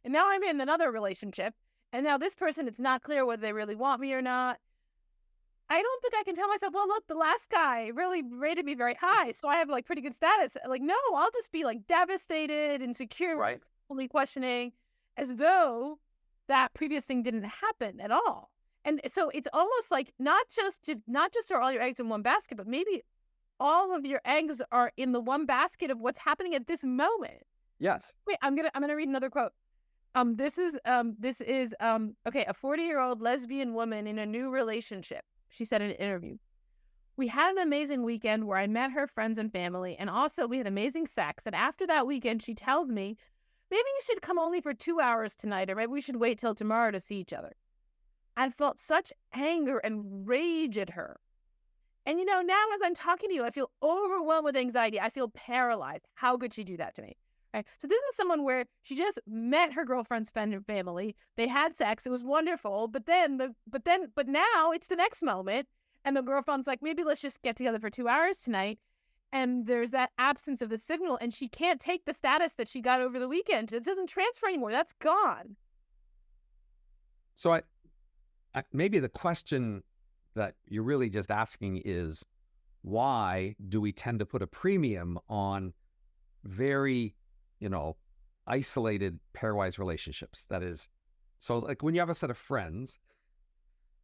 And now I'm in another relationship, and now this person, it's not clear whether they really want me or not. I don't think I can tell myself, well, look, the last guy really rated me very high, so I have pretty good status. No, I'll just be devastated, insecure, right, fully questioning, as though that previous thing didn't happen at all. And so it's almost like not just are all your eggs in one basket, but maybe all of your eggs are in the one basket of what's happening at this moment. Yes. Wait, I'm gonna read another quote. This is a 40-year-old lesbian woman in a new relationship. She said in an interview, "We had an amazing weekend where I met her friends and family, and also we had amazing sex. And after that weekend, she told me, maybe you should come only for 2 hours tonight, or maybe we should wait till tomorrow to see each other." I felt such anger and rage at her. And now as I'm talking to you, I feel overwhelmed with anxiety. I feel paralyzed. How could she do that to me? Right? So this is someone where she just met her girlfriend's friend and family. They had sex. It was wonderful. But now it's the next moment. And the girlfriend's like, maybe let's just get together for 2 hours tonight. And there's that absence of the signal. And she can't take the status that she got over the weekend. It doesn't transfer anymore. That's gone. So I maybe the question that you're really just asking is, why do we tend to put a premium on very, isolated pairwise relationships? That is, so when you have a set of friends,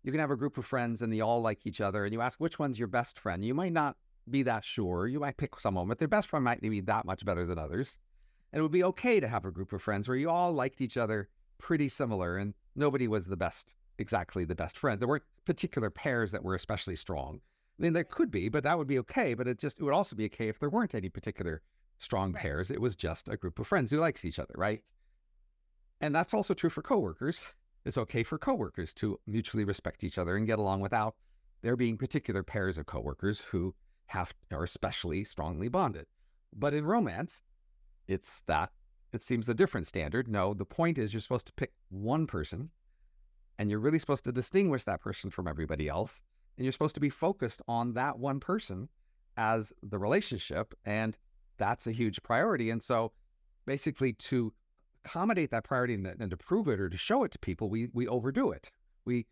you can have a group of friends and they all like each other, and you ask which one's your best friend. You might not be that sure. You might pick someone, but their best friend might be that much better than others. And it would be okay to have a group of friends where you all liked each other pretty similar and nobody was exactly the best friend. There weren't particular pairs that were especially strong. I mean, there could be, but that would be okay. But it would also be okay if there weren't any particular strong pairs. It was just a group of friends who likes each other, right? And that's also true for coworkers. It's okay for coworkers to mutually respect each other and get along without there being particular pairs of coworkers who are especially strongly bonded. But in romance, it seems a different standard. No, the point is you're supposed to pick one person, and you're really supposed to distinguish that person from everybody else. And you're supposed to be focused on that one person as the relationship. And that's a huge priority. And so basically to accommodate that priority and to prove it or to show it to people, we overdo it. We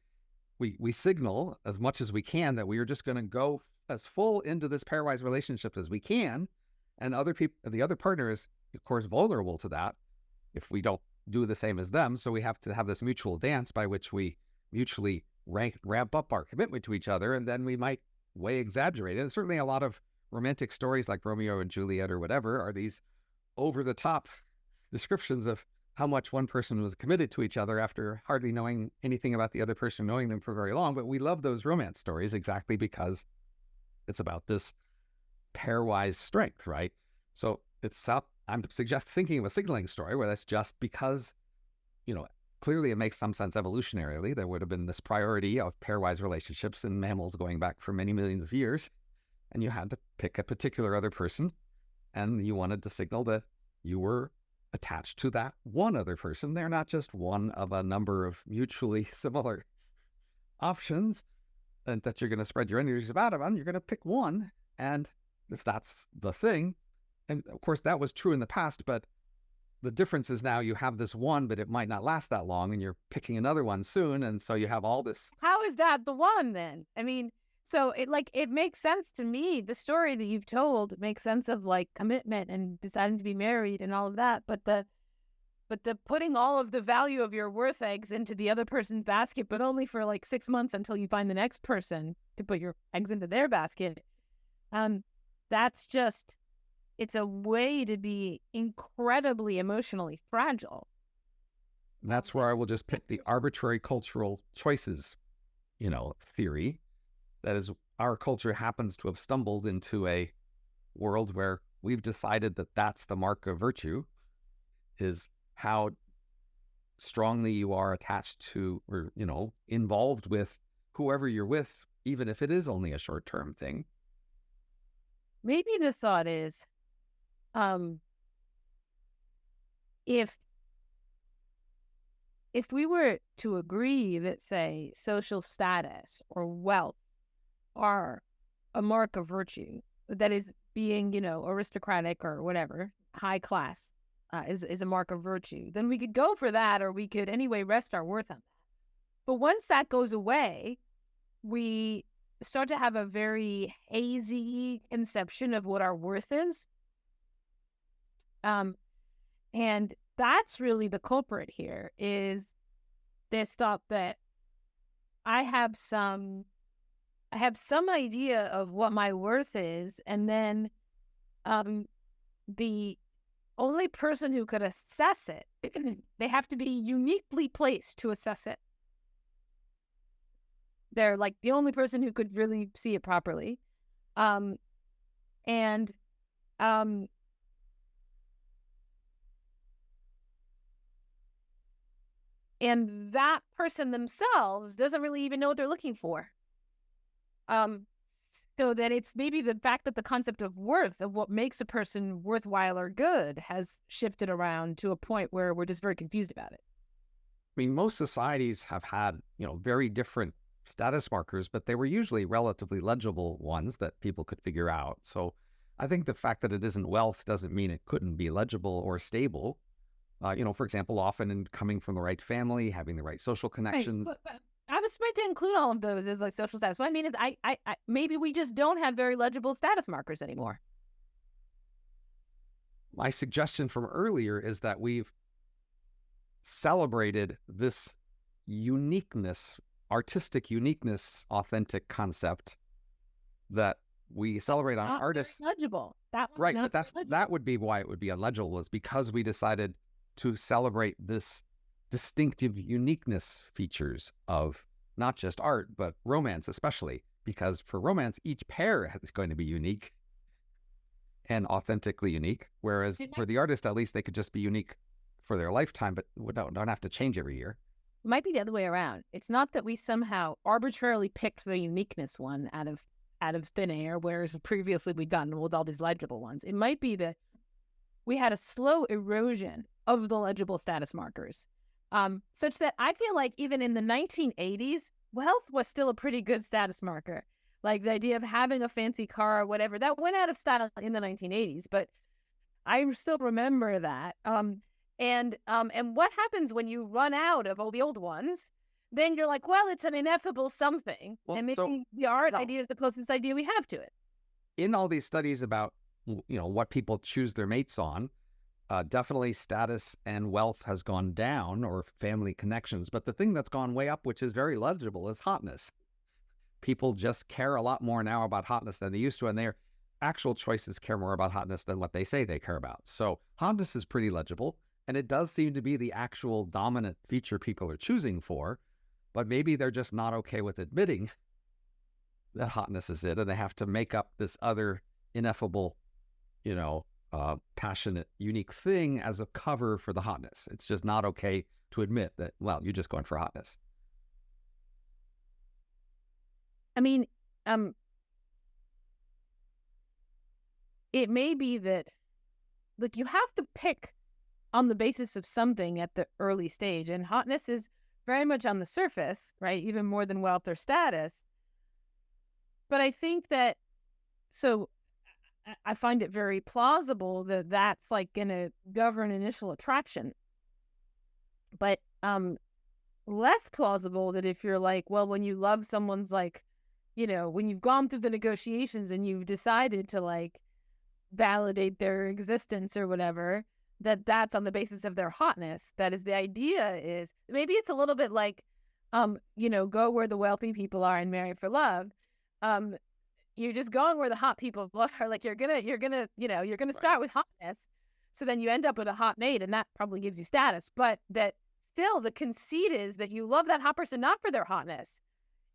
signal as much as we can that we are just going to go as full into this pairwise relationship as we can. And the other partner is, of course, vulnerable to that if we don't do the same as them. So we have to have this mutual dance by which we mutually ramp up our commitment to each other, and then we might way exaggerate it. And certainly a lot of romantic stories like Romeo and Juliet or whatever are these over-the-top descriptions of how much one person was committed to each other after hardly knowing anything about the other person, knowing them for very long. But we love those romance stories exactly because it's about this pairwise strength, right? So I'm thinking of a signaling story where that's just because, clearly it makes some sense evolutionarily. There would have been this priority of pairwise relationships in mammals going back for many millions of years. And you had to pick a particular other person, and you wanted to signal that you were attached to that one other person. They're not just one of a number of mutually similar options and that you're going to spread your energies about on. You're going to pick one. And if that's the thing, and of course that was true in the past, but the difference is now you have this one, but it might not last that long, and you're picking another one soon. And so you have all this. How is that the one then? I mean, so it makes sense to me. The story that you've told makes sense of like commitment and deciding to be married and all of that. But the putting all of the value of your worth eggs into the other person's basket, but only for like 6 months until you find the next person to put your eggs into their basket. That's just, it's a way to be incredibly emotionally fragile. That's where I will just pick the arbitrary cultural choices, theory. That is, our culture happens to have stumbled into a world where we've decided that that's the mark of virtue, is how strongly you are attached to or, involved with whoever you're with, even if it is only a short-term thing. Maybe the thought is, if we were to agree that, say, social status or wealth are a mark of virtue, that is being, aristocratic or whatever, high class, is a mark of virtue, then we could go for that, or we could anyway rest our worth on that. But once that goes away, we start to have a very hazy conception of what our worth is. And that's really the culprit here, is this thought that I have some idea of what my worth is, and then the only person who could assess it, they have to be uniquely placed to assess it. They're like the only person who could really see it properly. And that person themselves doesn't really even know what they're looking for. So that it's maybe the fact that the concept of worth, of what makes a person worthwhile or good, has shifted around to a point where we're just very confused about it. I mean, most societies have had, very different status markers, but they were usually relatively legible ones that people could figure out. So I think the fact that it isn't wealth doesn't mean it couldn't be legible or stable. For example, often in coming from the right family, having the right social connections. Right. But I was meant to include all of those as like social status. What I mean is, I maybe we just don't have very legible status markers anymore. My suggestion from earlier is that we've celebrated this uniqueness, artistic uniqueness, authentic concept that we celebrate on Not artists. Legible. Right, but that would be why it would be illegible, is because we decided to celebrate this distinctive uniqueness features of not just art, but romance especially, because for romance, each pair is going to be unique and authentically unique, whereas for the artist, at least they could just be unique for their lifetime, but don't have to change every year. It might be the other way around. It's not that we somehow arbitrarily picked the uniqueness one out of out of thin air, whereas previously we'd gotten with all these legible ones. It might be that we had a slow erosion of the legible status markers, such that I feel like even in the 1980s, wealth was still a pretty good status marker. Like the idea of having a fancy car or whatever, that went out of style in the 1980s, but I still remember that. And what happens when you run out of all the old ones? Then you're like, well, it's an ineffable something. Well, and maybe so the art no. idea is the closest idea we have to it. In all these studies about, what people choose their mates on, definitely status and wealth has gone down, or family connections. But the thing that's gone way up, which is very legible, is hotness. People just care a lot more now about hotness than they used to, and their actual choices care more about hotness than what they say they care about. So hotness is pretty legible, and it does seem to be the actual dominant feature people are choosing for, but maybe they're just not okay with admitting that hotness is it, and they have to make up this other ineffable, passionate, unique thing as a cover for the hotness. It's just not okay to admit that, well, you're just going for hotness. I mean, it may be that, look, you have to pick on the basis of something at the early stage, and hotness is very much on the surface, right? Even more than wealth or status. But I think that, so I find it very plausible that that's like going to govern initial attraction. But less plausible that if you're like, well, when you love someone's like, when you've gone through the negotiations and you've decided to like validate their existence or whatever, that's on the basis of their hotness. That is, the idea is maybe it's a little bit like, go where the wealthy people are and marry for love. You're just going where the hot people are. Like you're gonna start with hotness, so then you end up with a hot mate, and that probably gives you status. But that still, the conceit is that you love that hot person not for their hotness.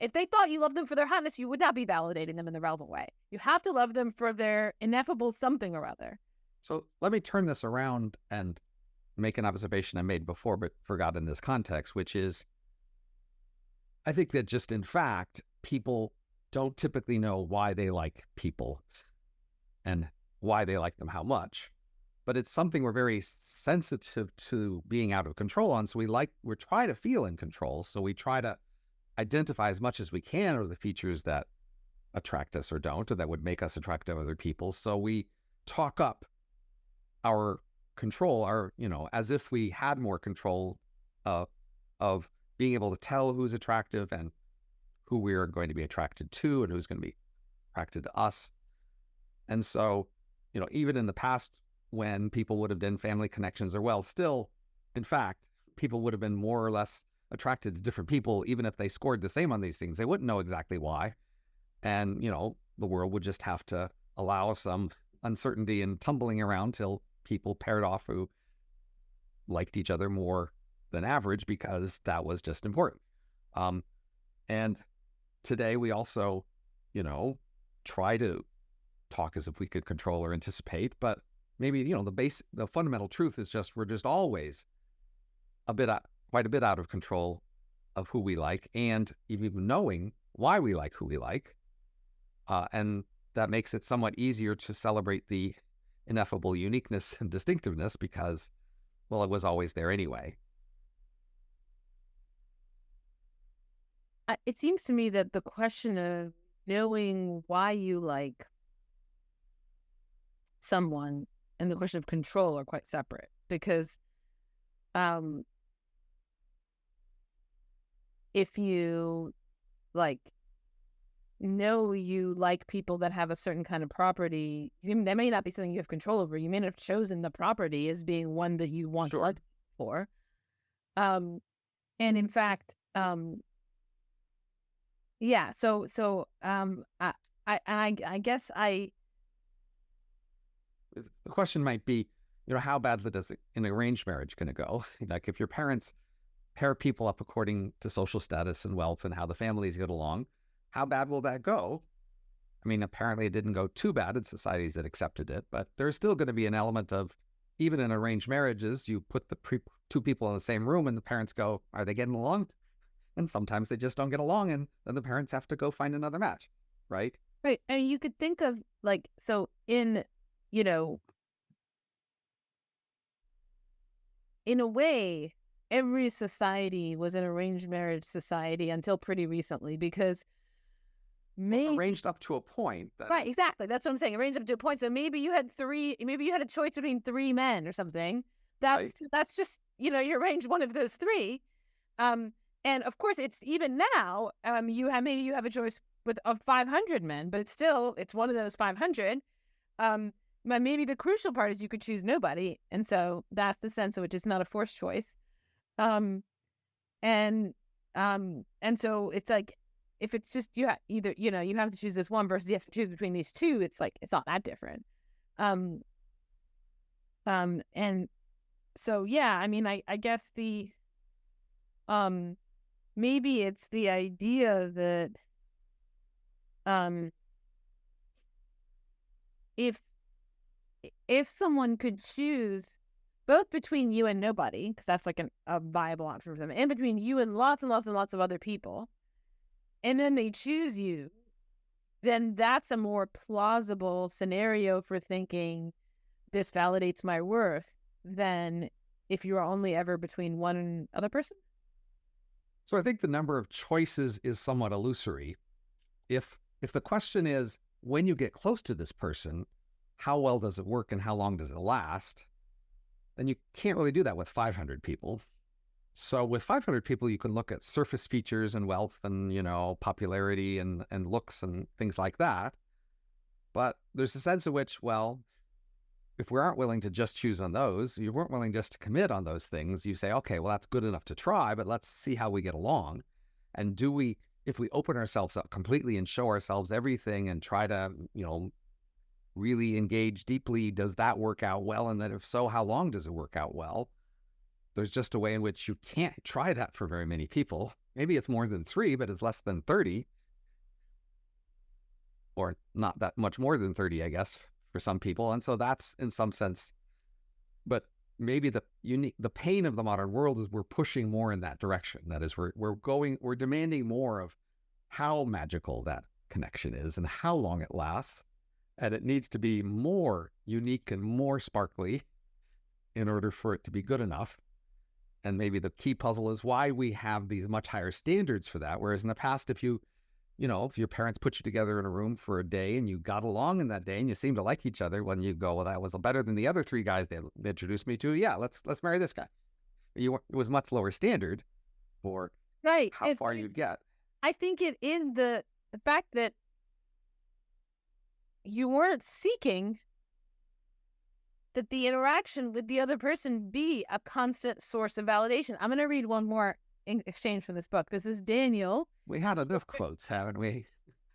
If they thought you loved them for their hotness, you would not be validating them in the relevant way. You have to love them for their ineffable something or other. So let me turn this around and make an observation I made before but forgot in this context, which is, I think that just in fact, people don't typically know why they like people and why they like them how much. But it's something we're very sensitive to being out of control on. So we try to feel in control. So we try to identify as much as we can of the features that attract us or don't, or that would make us attractive to other people. So we talk up our control, as if we had more control of being able to tell who's attractive and who we're going to be attracted to and who's going to be attracted to us. And so, even in the past, when people would have done family connections or wealth, still, in fact, people would have been more or less attracted to different people, even if they scored the same on these things. They wouldn't know exactly why. And, the world would just have to allow some uncertainty and tumbling around till people paired off who liked each other more than average, because that was just important. And today we also, try to talk as if we could control or anticipate, but maybe, the fundamental truth is just, we're just always quite a bit out of control of who we like, and even knowing why we like who we like. And that makes it somewhat easier to celebrate the ineffable uniqueness and distinctiveness because, well, it was always there anyway. It seems to me that the question of knowing why you like someone and the question of control are quite separate, because if you know you like people that have a certain kind of property, that may not be something you have control over. You may not have chosen the property as being one that you want to like for. And in fact, yeah. So I guess the question might be, how badly does an arranged marriage going to go? Like if your parents pair people up according to social status and wealth and how the families get along, how bad will that go? I mean, apparently it didn't go too bad in societies that accepted it, but there's still going to be an element of, even in arranged marriages, you put the two people in the same room and the parents go, are they getting along? And sometimes they just don't get along, and then the parents have to go find another match, right? Right. And you could think of like, so in, you know, in a way, every society was an arranged marriage society until pretty recently, because Well, maybe, arranged up to a point, that right, is. exactly. That's what I'm saying. Arranged up to a point. So maybe you had maybe you had a choice between three men or something. Right. That's just, you arranged one of those three. Um, and of course, it's even now. Maybe you have a choice of 500 men, but it's one of those 500. But maybe the crucial part is you could choose nobody, and so that's the sense of which it's not a forced choice. Um, and and so it's like, if it's just either you have to choose this one versus you have to choose between these two, it's like it's not that different. Um, and so yeah, I mean, I guess the maybe it's the idea that if someone could choose both between you and nobody, because that's like a viable option for them, and between you and lots and lots and lots of other people, and then they choose you, then that's a more plausible scenario for thinking this validates my worth than if you are only ever between one other person. So I think the number of choices is somewhat illusory. If the question is, when you get close to this person, how well does it work and how long does it last? Then you can't really do that with 500 people. So with 500 people, you can look at surface features and wealth and, popularity and looks and things like that. But there's a sense in which, well, if we aren't willing to just choose on those, you weren't willing just to commit on those things, you say, okay, well, that's good enough to try, but let's see how we get along. And if we open ourselves up completely and show ourselves everything and try to, really engage deeply, does that work out well? And then if so, how long does it work out well? There's just a way in which you can't try that for very many people. Maybe it's more than 3, but it's less than 30. Or not that much more than 30, I guess, for some people. And so that's in some sense, but maybe the pain of the modern world is we're pushing more in that direction. That is, we're demanding more of how magical that connection is and how long it lasts. And it needs to be more unique and more sparkly in order for it to be good enough. And maybe the key puzzle is why we have these much higher standards for that. Whereas in the past, if your parents put you together in a room for a day and you got along in that day and you seemed to like each other, when you go, well, that was better than the other 3 guys they introduced me to. Yeah, let's marry this guy. It was much lower standard for Right. how far you'd get. I think it is the fact that you weren't seeking that the interaction with the other person be a constant source of validation. I'm going to read one more exchange from this book. This is Daniel. We had enough quotes, haven't we?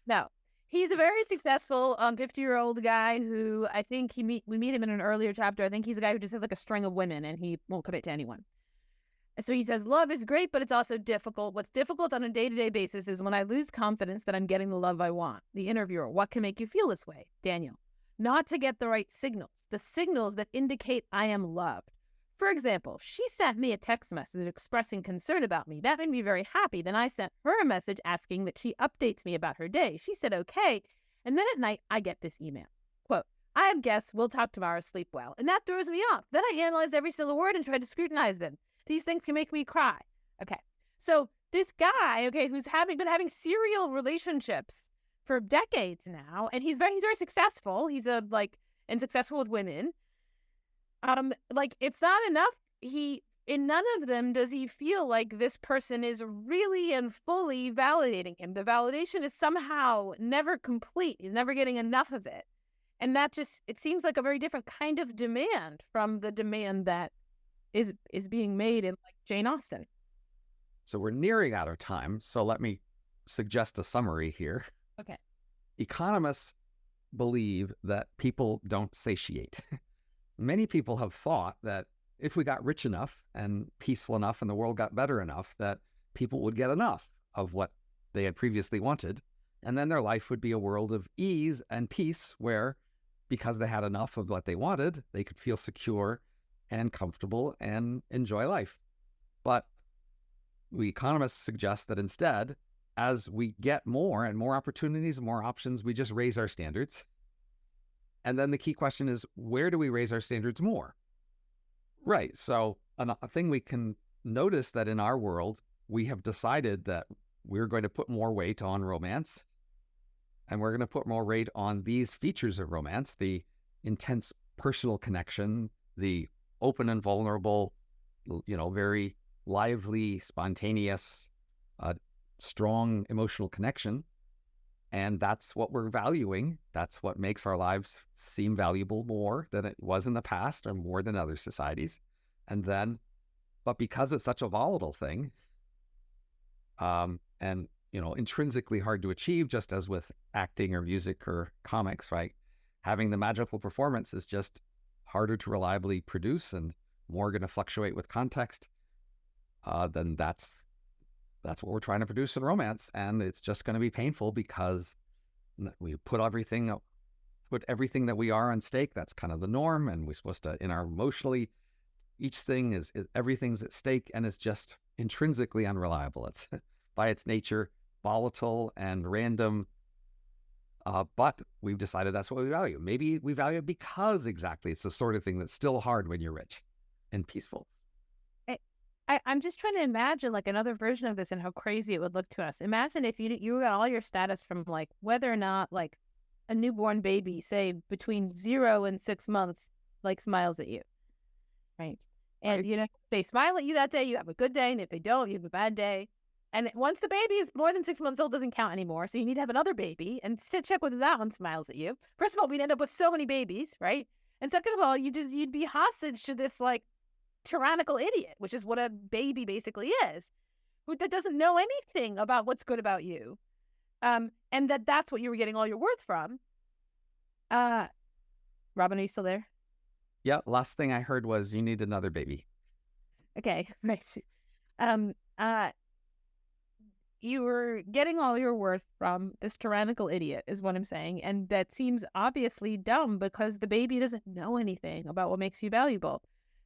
No. He's a very successful 50-year-old guy who I think we meet him in an earlier chapter. I think he's a guy who just has like a string of women and he won't commit to anyone. And so he says, love is great, but it's also difficult. What's difficult on a day-to-day basis is when I lose confidence that I'm getting the love I want. The interviewer, what can make you feel this way? Daniel, not to get the right signals, the signals that indicate I am loved. For example, she sent me a text message expressing concern about me. That made me very happy. Then I sent her a message asking that she updates me about her day. She said, okay. And then at night, I get this email. Quote, I have guests. We'll talk tomorrow. Sleep well. And that throws me off. Then I analyze every single word and try to scrutinize them. These things can make me cry. Okay. So this guy, who's been having serial relationships for decades now, and he's very successful. He's and successful with women. It's not enough. In none of them does he feel like this person is really and fully validating him. The validation is somehow never complete. He's never getting enough of it. And that it seems like a very different kind of demand from the demand that is being made in Jane Austen. So we're nearing out of time. So let me suggest a summary here. Okay. Economists believe that people don't satiate. Many people have thought that if we got rich enough and peaceful enough and the world got better enough, that people would get enough of what they had previously wanted. And then their life would be a world of ease and peace where, because they had enough of what they wanted, they could feel secure and comfortable and enjoy life. But we economists suggest that instead, as we get more and more opportunities and more options, we just raise our standards. And then the key question is, where do we raise our standards more? Right. So a thing we can notice that in our world, we have decided that we're going to put more weight on romance, and we're going to put more weight on these features of romance, the intense personal connection, the open and vulnerable, very lively, spontaneous, strong emotional connection. And that's what we're valuing. That's what makes our lives seem valuable more than it was in the past or more than other societies. But because it's such a volatile thing, and intrinsically hard to achieve, just as with acting or music or comics, right? Having the magical performance is just harder to reliably produce and more going to fluctuate with context. Then that's what we're trying to produce in romance, and it's just going to be painful because we put everything that we are on stake. That's kind of the norm, and we're supposed to, in our emotionally, everything's at stake, and it's just intrinsically unreliable. It's by its nature volatile and random. But we've decided that's what we value. Maybe we value it because exactly it's the sort of thing that's still hard when you're rich and peaceful. I'm just trying to imagine like another version of this and how crazy it would look to us. Imagine if you got all your status from like whether or not like a newborn baby, say between 0 and 6 months, like smiles at you, right? And Right. they smile at you that day, you have a good day, and if they don't, you have a bad day. And once the baby is more than 6 months old, doesn't count anymore. So you need to have another baby and check whether that one smiles at you. First of all, we'd end up with so many babies, right? And second of all, you'd be hostage to this like tyrannical idiot, which is what a baby basically is, that doesn't know anything about what's good about you, and that's what you were getting all your worth from. Robin, are you still there? Yeah. Last thing I heard was you need another baby. Okay, right. You were getting all your worth from this tyrannical idiot, is what I'm saying, and that seems obviously dumb because the baby doesn't know anything about what makes you valuable.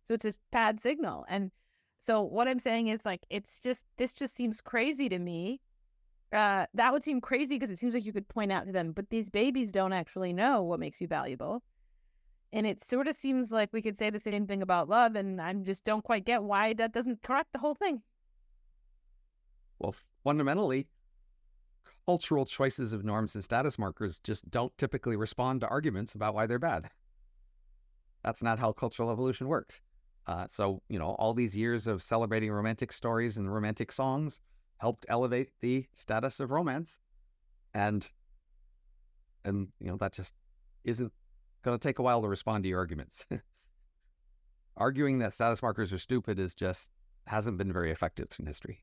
So it's a bad signal. And so what I'm saying is like, this just seems crazy to me. That would seem crazy because it seems like you could point out to them, but these babies don't actually know what makes you valuable. And it sort of seems like we could say the same thing about love, and I just don't quite get why that doesn't correct the whole thing. Well, fundamentally, cultural choices of norms and status markers just don't typically respond to arguments about why they're bad. That's not how cultural evolution works. So, all these years of celebrating romantic stories and romantic songs helped elevate the status of romance. And that just isn't going to take a while to respond to your arguments. Arguing that status markers are stupid hasn't been very effective in history.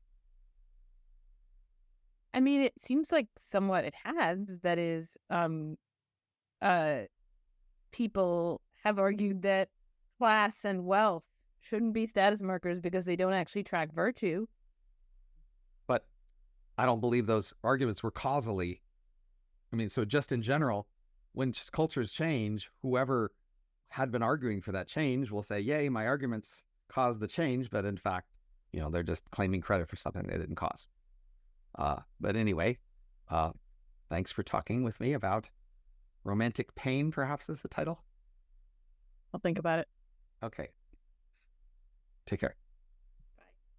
I mean, it seems like somewhat it has. That is, people have argued that class and wealth shouldn't be status markers because they don't actually track virtue. But I don't believe those arguments were causally. So just in general, when cultures change, whoever had been arguing for that change will say, yay, my arguments caused the change. But in fact, they're just claiming credit for something they didn't cause. But anyway, thanks for talking with me about romantic pain, perhaps is the title. I'll think about it. Okay. Take care.